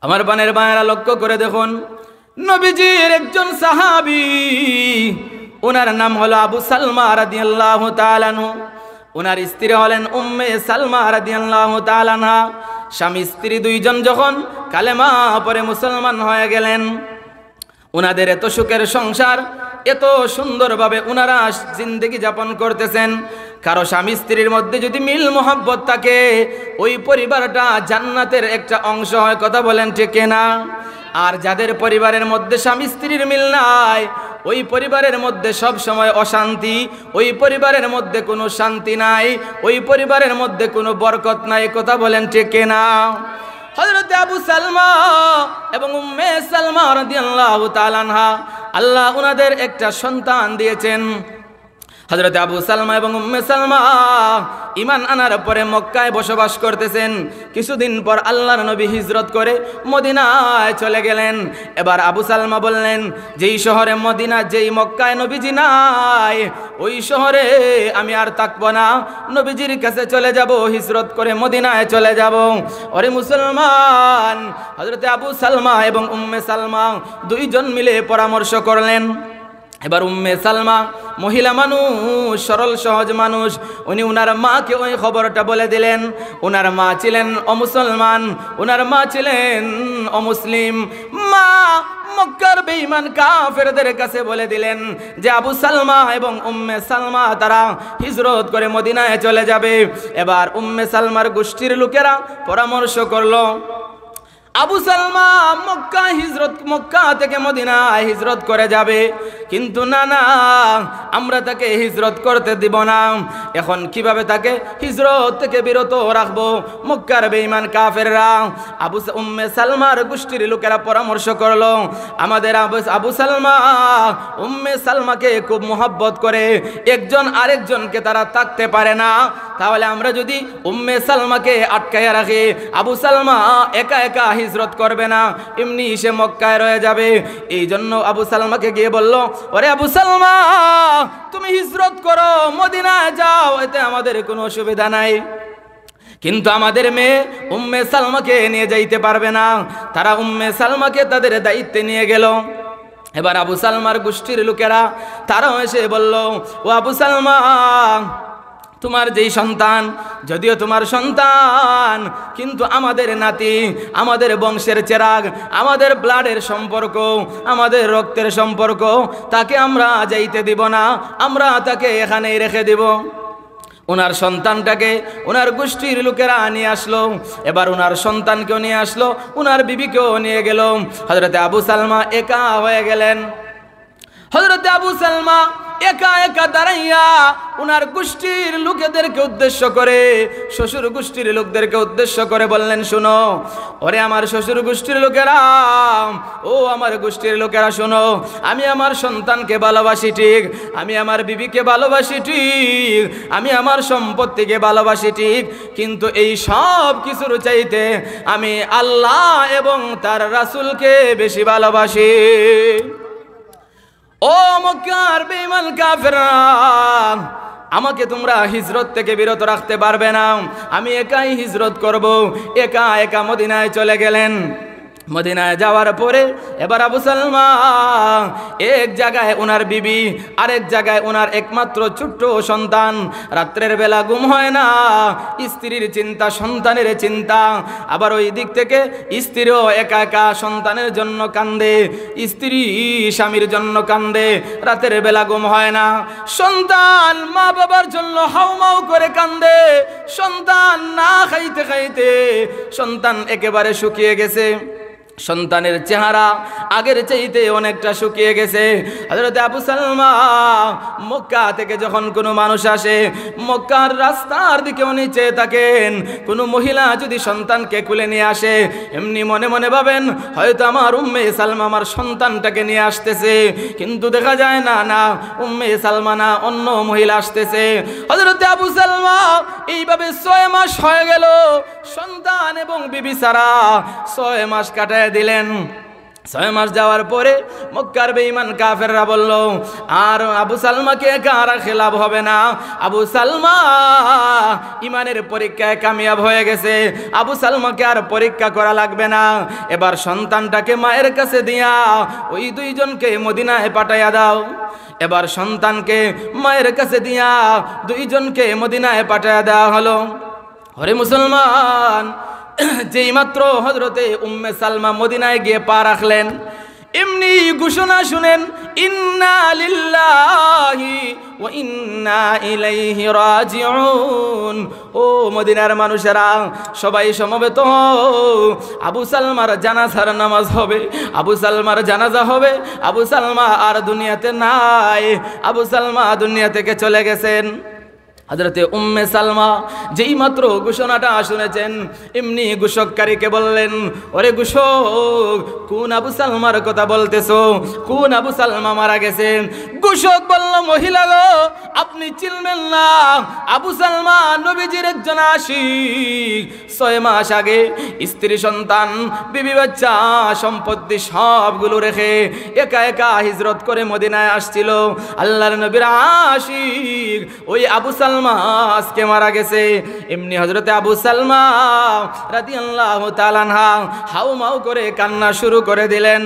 আমার বানের বায়েরা লক্ষ্য করে দেখুন, নবীজির একজন সাহাবী, ওনার নাম হলো আবু সালমা রাদিয়াল্লাহু তাআলা আনহু। ওনার স্ত্রী হলেন উম্মে সালমা রাদিয়াল্লাহু তাআলা আনহা। স্বামী স্ত্রী দুইজন যখন কালেমা পরে মুসলমান হয়ে গেলেন, ওনাদের এত সুখের সংসার, এত সুন্দরভাবে ওনারা জিন্দেগি যাপন করতেছেন। কারো স্বামী স্ত্রীর মধ্যে যদি মিল মোহাব্বত থাকে, ওই পরিবারটা জান্নাতের একটা অংশ হয়। কথা বলেন ঠিক না? আর যাদের পরিবারের মধ্যে স্বামী স্ত্রীর মিল নাই, ওই পরিবারের মধ্যে সব সময় অশান্তি, ওই পরিবারের মধ্যে কোনো শান্তি নাই, ওই পরিবারের মধ্যে কোনো বরকত নাই। কথা বলেন ঠিক না? হযরত আবু সালমা এবং উম্মে সালমা রাদিয়াল্লাহু তাআলা আনহা, আল্লাহ ওনাদের একটা সন্তান দিয়েছেন। হযরত আবু সালমা এবং উম্মে সালমা ঈমান আনার পরে মক্কায় বসবাস করতেছেন। কিছুদিন পর আল্লাহর নবী হিজরত করে মদিনায় চলে গেলেন। এবার আবু সালমা বললেন, যেই শহরে মদিনা, যেই মক্কায় নবীজি নাই, ওই শহরে আমি আর থাকবো না, নবীজির কাছে চলে যাব, হিজরত করে মদিনায় চলে যাব। ওরে মুসলমান, হযরত আবু সালমা এবং উম্মে সালমা দুইজন মিলে পরামর্শ করলেন। এবার উম্মে সালমা মহিলা মানুষ, সরল সহজ মানুষ, উনি উনার মাকে ওই খবরটা বলে দিলেন। উনার মা ছিলেন অমুসলমান, উনার মা ছিলেন অমুসলিম। মা মক্কার বেঈমান কাফেরদের কাছে বলে দিলেন যে আবু সালমা এবং উম্মে সালমা তারা হিজরত করে মদিনায় চলে যাবে। এবার উম্মে সালমার গোষ্ঠীর লোকেরা পরামর্শ করলো, আবু সালমা মক্কা থেকে মদিনায় হিজরত করে যাবে, কিন্তু না না, আমরা তাকে হিজরত করতে দিব না। এখন কিভাবে তাকে হিজরত থেকে বিরত রাখবো? মক্কার বেঈমান কাফেররা, উম্মে সালমার গোষ্ঠীর লোকেরা পরামর্শ করলো, আমাদের আবু সালমা উম্মে সালমাকে খুব মোহাব্বত করে, একজন আরেকজনকে তারা থাকতে পারে না। তাহলে আমরা যদি উম্মে সালমাকে আটকায়া রাখি, আবু সালমা একা একা হিজরত করবে না, এমনি সে মক্কায় রয়ে যাবে। এই জন্য আবু সালমাকে গিয়ে বলল, ওরে আবু সালমা, তুমি হিজরত করো, মদিনায় যাও, এতে আমাদের কোনো অসুবিধা নাই, কিন্তু আমাদের মেয়ে উম্মে সালমাকে নিয়ে যাইতে পারবে না। তারা উম্মে সালমাকে তাদের দায়িত্বে নিয়ে গেল। এবার আবু সালমার গোষ্ঠীর লোকেরা তারাও এসে বলল, ও আবু সালমা, তোমার যেই সন্তান, যদিও তোমার সন্তান, কিন্তু আমাদের নাতি, আমাদের বংশের চেরাগ, আমাদের ব্লাডের সম্পর্ক, আমাদের রক্তের সম্পর্ক, তাকে আমরা যাইতে দিব না, আমরা তাকে এখানেই রেখে দিব। ওনার সন্তানটাকে ওনার গোষ্ঠীর লোকেরা নিয়ে আসলো। এবার ওনার সন্তানকেও নিয়ে আসলো, ওনার বিবিকেও নিয়ে গেল। হযরতে আবু সালমা একা হয়ে গেলেন। হযরতে আবু সালমা একা একা দাঁড়াইয়া উনার গোষ্ঠীর লোকেদেরকে উদ্দেশ্য করে, শ্বশুর গোষ্ঠীর লোকদেরকে উদ্দেশ্য করে বললেন, শোনো, ওরে আমার শ্বশুর গোষ্ঠীর লোকেরা, ও আমার গোষ্ঠীর লোকেরা, শোনো, আমি আমার সন্তানকে ভালোবাসি ঠিক, আমি আমার বিবিকে ভালোবাসি ঠিক, আমি আমার সম্পত্তিকে ভালোবাসি ঠিক, কিন্তু এই সব কিছুর চাইতে আমি আল্লাহ এবং তার রাসূলকে বেশি ভালোবাসি। ও মক্কার বেঈমান কাফেররা, আমাকে তোমরা হিজরত থেকে বিরত রাখতে পারবে না, আমি একাই হিজরত করব। একা একা মদিনায় চলে গেলেন। মদিনায় যাওয়ার পরে এবার আবু সালমা এক জায়গায় ওনার বিবি, আরেক জায়গায় ওনার একমাত্র ছোট্ট সন্তান। রাত্রের বেলা ঘুম হয় না, স্ত্রীর চিন্তা, সন্তানের চিন্তা। আবার ওই দিক থেকে স্ত্রীও একা একা সন্তানের জন্য কান্দে, স্ত্রী স্বামীর জন্য কান্দে, রাতের বেলা ঘুম হয় না। সন্তান মা বাবার জন্য হাউমাউ করে কান্দে, সন্তান না খাইতে খাইতে সন্তান একেবারে শুকিয়ে গেছে। সন্তানের চেহারা আগের চাইতে অনেকটা শুকিয়ে গেছে। হযরত আবু সালমা মক্কা থেকে যখন কোনো মানুষ আসে, মক্কার রাস্তার দিকে উনি চেয়ে থাকেন, কোনো মহিলা যদি সন্তানকে কুলে নিয়ে আসে, এমনি মনে মনে ভাবেন হয়তো আমার উম্মে সালমা আমার সন্তানটাকে নিয়ে আসতেছে, কিন্তু দেখা যায় না, না উম্মে সালমা না, অন্য মহিলা আসতেছে। হযরত আবু সালমা এইভাবে 6 মাস হয়ে গেল সন্তান এবং বিবি ছাড়া 6 মাস কাটায় দিলেন। 6 মাস যাওয়ার পরে মক্কার বেঈমান কাফেররা বলল, আর আবু সালমাকে কারা খেলাফ হবে না। আবু সালমা ইমানের পরীক্ষায় কামিয়াব হয়ে গেছে, আবু সালমাকে আর পরীক্ষা করা লাগবে না। এবার সন্তানটাকে মায়ের কাছে দিয়া ওই দুইজনকে মদিনায় পাঠাইয়া দাও। এবার সন্তানকে মায়ের কাছে দিয়া দুইজনকে মদিনায় পাঠাইয়া দেওয়া হলো। হরে মুসলমান, যেই মাত্র হযরতে উম্মে সালমা মদিনায় গিয়ে পা রাখলেন, এমনি ঘোষণা শুনেন, ইন্না লিল্লাহি ওয়া ইন্না ইলাইহি রাজিউন। ও মদিনার মানুষেরা, সবাই সমবেত হও, আবু সালমার জানাজার নামাজ হবে, আবু সালমার জানাজা হবে। আবু সালমা আর দুনিয়াতে নাই, আবু সালমা দুনিয়া থেকে চলে গেছেন। হযরতে উম্মে সালমা যেই মাত্র ঘোষণাটা শুনেছেন, এমনি ঘোষককারীকে বললেন, ওরে ঘোষক, কোন আবু সালমার কথা বলতেছো? কোন আবু সালমা মারা গেছেন? ঘোষক বলল, মহিলা গো, আপনি চিনবেন না, আবু সালমা নবীজির একজন আশিক। 6 মাস আগে স্ত্রী সন্তান বিবি বাচ্চা সম্পত্তি সবগুলো রেখে একা একা হিজরত করে মদিনায় আসছিল। আল্লাহর নবীর আশিক ওই আবু সালমা আজকে মারা গেছে। এমনি হযরতে আবু সালমা রাদিয়াল্লাহু তাআলা আনহা হাউমাউ করে কান্না শুরু করে দিলেন।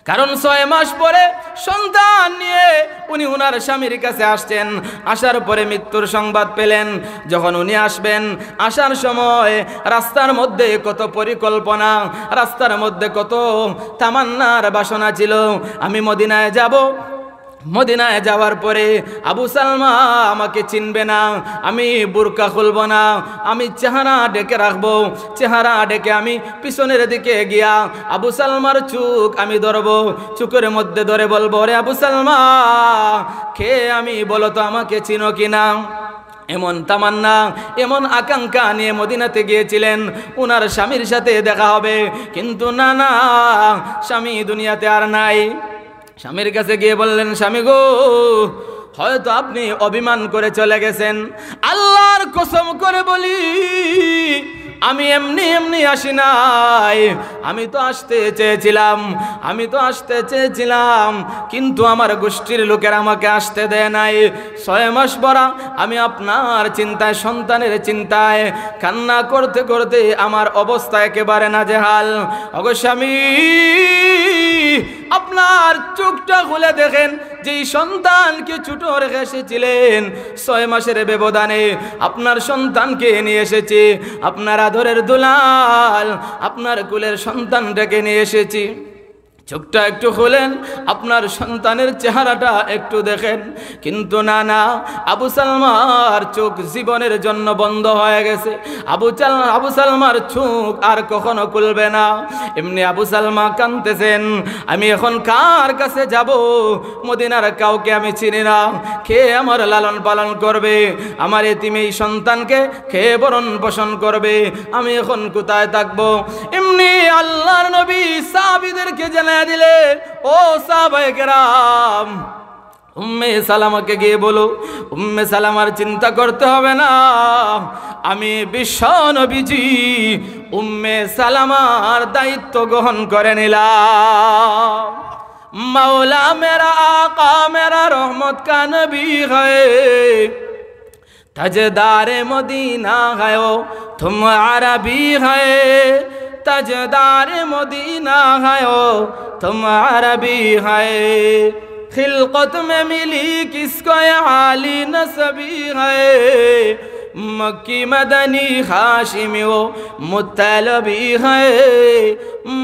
কারণ 6 মাস পরে সন্তান নিয়ে উনি উনার স্বামীর কাছে আসছেন। আসার পরে মৃত্যুর সংবাদ পেলেন। যখন উনি আসবেন, আসার সময় রাস্তার মধ্যে কত পরিকল্পনা, রাস্তার মধ্যে কত তামান্নার বাসনা ছিল, আমি মদিনায় যাব। মদিনায় যাওয়ার পরে আবু সালমা আমাকে চিনবে না, আমি বুরকা খুলব না, আমি চেহারা ডেকে রাখবো। চেহারা ডেকে আমি পিছনের দিকে গিয়া আবু সালমার চোখ আমি ধরবো, চোখের মধ্যে ধরে বলবো, রে আবু সালমা কে আমি, বলো তো আমাকে চিনো কিনা। এমন তামান্না, এমন আকাঙ্ক্ষা নিয়ে মদিনাতে গিয়েছিলেন, উনার স্বামীর সাথে দেখা হবে। কিন্তু না না, স্বামী দুনিয়াতে আর নাই। স্বামীর কাছে গিয়ে বললেন, স্বামী গো, হয়তো আপনি অভিমান করে চলে গেছেন। আল্লাহর কসম করে বলি, আমি এমনি এমনি আসি নাই, আমি তো আসতে চেয়েছিলাম, আমি তো আসতে চেয়েছিলাম, কিন্তু আমার গোষ্ঠীর লোকেরা আমাকে আসতে দেয় নাই। 6 মাস পরা আমি আপনার চিন্তায়, সন্তানের চিন্তায় কান্না করতে করতে আমার অবস্থা একেবারে নাজেহাল। ওগো স্বামী, আপনার চোখটা খুলে দেখেন, যেই সন্তানকে ছোট রেখে এসেছিলেন 6 মাসের ব্যবধানে আপনার সন্তানকে নিয়ে এসেছি, আপনার আদরের দুলাল, আপনার কুলের সন্তানটাকে নিয়ে এসেছি। চোখটা একটু খুলেন, আপনার সন্তানের চেহারাটা একটু দেখেন। কিন্তু না না, আবু সালমার চোখ জীবনের জন্য বন্ধ হয়ে গেছে। আবু সালমার চোখ আর কখনো খুলবে না। এমনি আবু সালমা কাঁদতেছেন, আমি এখন কার কাছে যাব? মদিনার কাউকে আমি চিনি না, কে আমার লালন পালন করবে? আমার এতিম এই সন্তানকে কে বরণ পোষণ করবে? আমি এখন কোথায় থাকবো? এমনি আল্লাহর নবী সাহাবীদেরকে জানায় দিলে, ও সাহাবায়ে কেরাম, উম্মে সালামাকে গিয়ে বলো, উম্মে সালামার চিন্তা করতে হবে না, আমি বিশ্ব নবীজি উম্মে সালামার দায়িত্ব গ্রহণ করে নিলাম। मौला मेरा आका मेरा रहमत का नबी है, ताजदार मदीना है ओ तुम अरबी है, ताजदार मदीना है ओ तुम अरबी है, खिलकत में मिली किसको आली नसबी है, मक्की मदनी हाशिमी ओ मुत्तलबी है,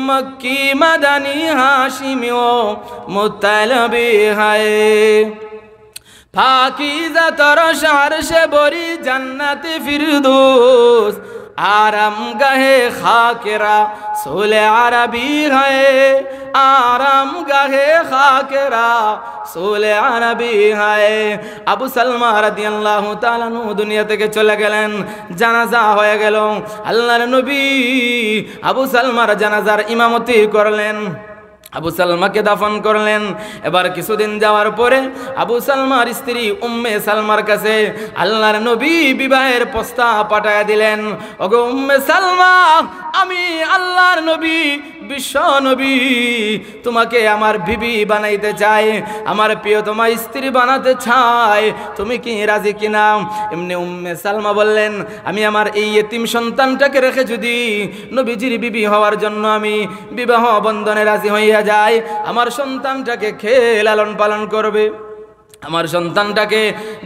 मक्की मदनी हाशिमी ओ मुत्तलबी है, पाकीज़ा तरो शहर से बरी जन्नत फिरदौस, आराम गहे खाकेरा सोले अरबी है, आराम गहे खाकेरा सोले अरबी है। আবু সালমা রাদিয়াল্লাহু তাআলা আনহু দুনিয়া থেকে চলে গেলেন, জানাজা হয়ে গেল। আল্লাহর নবী আবু সালমার জানাজার ইমামতি করলেন। আবু সালমাকে দাফন করলেন। এবার কিছুদিন যাওয়ার পরে আবু সালমার স্ত্রী উম্মে সালমার কাছে আল্লাহর নবী বিবাহের প্রস্তাব পাঠায় দিলেন। ওগো উম্মে সালমা, আমি আল্লাহর নবী, বিশ্ব নবী, তোমাকে আমার বিবি বানাইতে চাই, আমার প্রিয়তমা স্ত্রী বানাতে চাই, তুমি কি রাজি কিনা? এমনি উম্মে সালমা বললেন, আমি আমার এই এতিম সন্তানটাকে রেখে যদি নবীজির বিবি হওয়ার জন্য আমি বিবাহ বন্ধনে রাজি হইয়া যাই, আমার সন্তানটাকে খেয়ে লালন পালন করবে, আমার সন্তানটাকে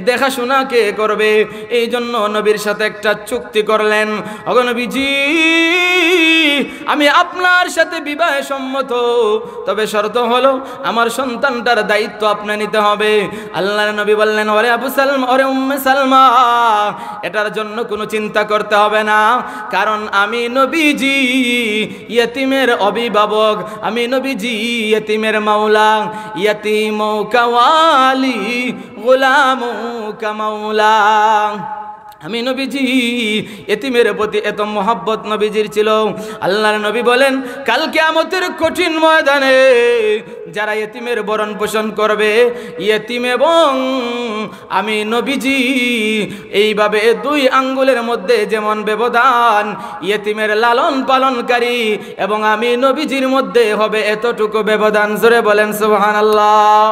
দেখাশোনা কে করবে? এই জন্য নবীর সাথে একটা চুক্তি করলেন। ওগো নবীজি, আমি আপনার সাথে বিবাহে সম্মত, তবে শর্ত হলো আমার সন্তানটার দায়িত্ব আপনি নিতে হবে। আল্লাহর নবী বললেন, ওরে আবু সালমা, ওরে উম্মে সালমা, এটার জন্য কোনো চিন্তা করতে হবে না, কারণ আমি নবীজি ইয়েতিমের অভিভাবক, আমি নবীজি ইয়েতিমের মাওলা, ইয়েতিমও কাওয়ালি গোলামও কামাওলা। আমি নবীজি এতিমের প্রতি এত মহব্বত নবীজির ছিল। আল্লাহর নবী বলেন, কাল কিয়ামতের কঠিন ময়দানে যারা এতিমের ভরণ পোষণ করবে, এতিম এবং আমি নবীজি এইভাবে দুই আঙ্গুলের মধ্যে যেমন ব্যবধান, এতিমের লালন পালনকারী এবং আমি নবীজির মধ্যে হবে এতটুকু ব্যবধান। জোরে বলেন সুবহানাল্লাহ।